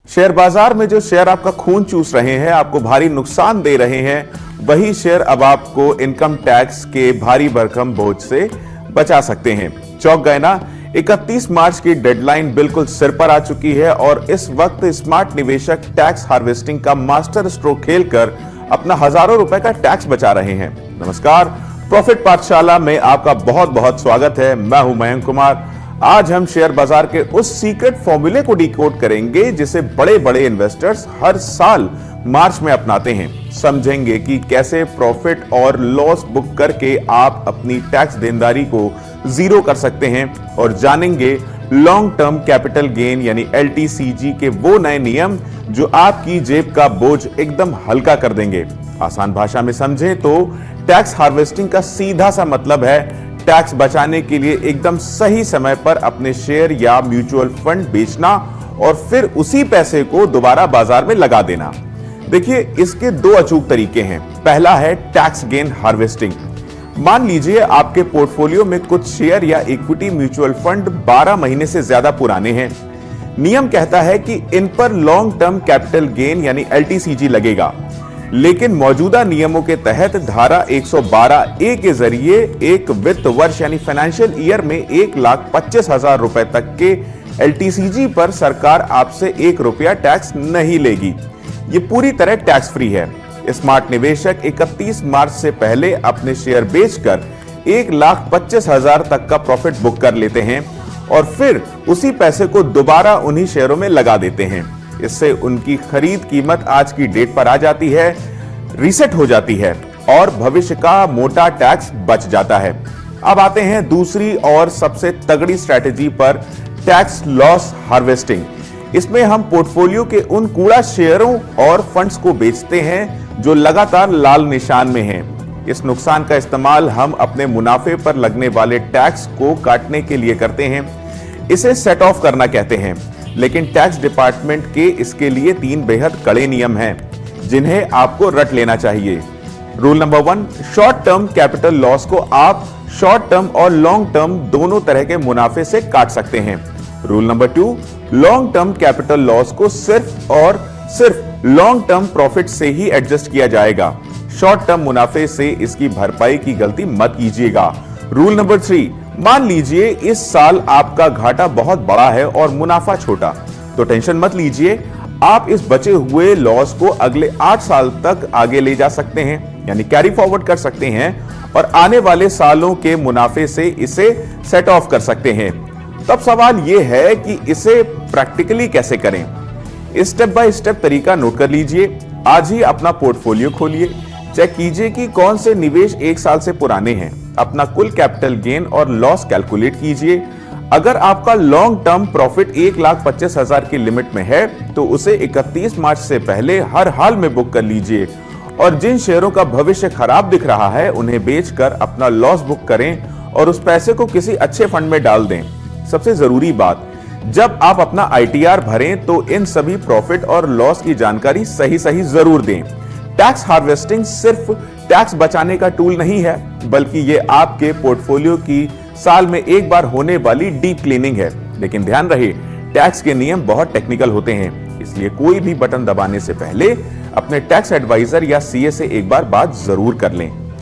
Share बाजार में जो शेयर आपका खून चूस रहे हैं, आपको भारी नुकसान दे रहे हैं, वही शेयर अब आपको इनकम टैक्स के भारी भरकम बोझ से बचा सकते हैं। चौंक गए ना? 31 मार्च की डेडलाइन बिल्कुल सिर पर आ चुकी है और इस वक्त स्मार्ट निवेशक टैक्स हार्वेस्टिंग का मास्टर स्ट्रोक खेलकर अपना हजारों रुपए का टैक्स बचा रहे हैं। नमस्कार, प्रॉफिट पाठशाला में आपका बहुत बहुत स्वागत है। मैं हूं मयंक कुमार। आज हम शेयर बाजार के उस सीक्रेट फॉर्मूले को डिकोड करेंगे जिसे बड़े बड़े इन्वेस्टर्स हर साल मार्च में अपनाते हैं। समझेंगे कि कैसे प्रॉफिट और लॉस बुक करके आप अपनी टैक्स देनदारी को जीरो कर सकते हैं और जानेंगे लॉन्ग टर्म कैपिटल गेन यानी LTCG के वो नए नियम जो आपकी जेब का बोझ एकदम हल्का कर देंगे। आसान भाषा में समझें तो टैक्स हार्वेस्टिंग का सीधा सा मतलब है टैक्स बचाने के लिए एकदम सही समय पर अपने शेयर या म्यूचुअल फंड बेचना और फिर उसी पैसे को दोबारा बाजार में लगा देना। देखिए, इसके दो अचूक तरीके हैं। पहला है टैक्स गेन हार्वेस्टिंग। मान लीजिए आपके पोर्टफोलियो में कुछ शेयर या इक्विटी म्यूचुअल फंड 12 महीने से ज्यादा पुराने हैं। नियम कहता है कि इन पर लॉन्ग टर्म कैपिटल गेन यानी LTCG लगेगा, लेकिन मौजूदा नियमों के तहत धारा 112A के जरिए एक वित्त वर्ष यानी फाइनेंशियल ईयर में 1,25,000 रुपए तक के LTCG पर सरकार आपसे 1 रुपया टैक्स नहीं लेगी। ये पूरी तरह टैक्स फ्री है। स्मार्ट निवेशक 31 मार्च से पहले अपने शेयर बेचकर 1,25,000 तक का प्रॉफिट बुक कर लेते हैं और फिर उसी पैसे को दोबारा उन्हीं शेयरों में लगा देते हैं। इससे उनकी खरीद कीमत आज की डेट पर आ जाती है, रीसेट हो जाती है और भविष्य का मोटा टैक्स बच जाता है। अब आते हैं दूसरी और सबसे तगड़ी स्ट्रैटेजी पर, टैक्स लॉस हार्वेस्टिंग। इसमें हम पोर्टफोलियो के उन कूड़ा शेयरों और फंड्स को बेचते हैं जो लगातार लाल निशान में हैं। इस नुकसान का इस्तेमाल हम अपने मुनाफे पर लगने वाले टैक्स को काटने के लिए करते हैं। इसे सेट ऑफ करना कहते हैं, लेकिन टैक्स डिपार्टमेंट के इसके लिए 3 बेहद कड़े नियम हैं जिन्हें आपको रट लेना चाहिए। Rule number 1, short term capital loss को आप शॉर्ट टर्म और लॉन्ग टर्म दोनों तरह के मुनाफे से काट सकते हैं। Rule number 2, long term capital loss को सिर्फ और सिर्फ लॉन्ग टर्म प्रॉफिट से ही एडजस्ट किया जाएगा। शॉर्ट टर्म मुनाफे से इसकी भरपाई की गलती मत कीजिएगा। रूल नंबर 3, मान लीजिए इस साल आपका घाटा बहुत बड़ा है और मुनाफा छोटा, तो टेंशन मत लीजिए। आप इस बचे हुए लॉस को अगले 8 साल तक आगे ले जा सकते हैं, यानी कैरी फॉरवर्ड कर सकते हैं और आने वाले सालों के मुनाफे से इसे सेट ऑफ कर सकते हैं। तब सवाल यह है कि इसे प्रैक्टिकली कैसे करें। स्टेप बाय स्टेप तरीका नोट कर लीजिए। आज ही अपना पोर्टफोलियो खोलिए, चेक कीजिए कि कौन से निवेश 1 साल से पुराने हैं। अपना कुल कैपिटल गेन और लॉस कैलकुलेट कीजिए। अगर आपका लॉन्ग टर्म प्रॉफिट 1,25,000 की लिमिट में है तो उसे 31 मार्च से पहले हर हाल में बुक कर लीजिए और जिन शेयरों का भविष्य खराब दिख रहा है उन्हें बेचकर अपना लॉस बुक करें और उस पैसे को किसी अच्छे फंड में डाल दें। सबसे जरूरी बात, जब आप अपना ITR भरें तो इन सभी प्रॉफिट और लॉस की जानकारी सही सही जरूर दें। टैक्स हार्वेस्टिंग सिर्फ टैक्स बचाने का टूल नहीं है, बल्कि ये आपके पोर्टफोलियो की साल में एक बार होने वाली डीप क्लीनिंग है। लेकिन ध्यान रहे, टैक्स के नियम बहुत टेक्निकल होते हैं, इसलिए कोई भी बटन दबाने से पहले अपने टैक्स एडवाइजर या CA से एक बार बात जरूर कर लें।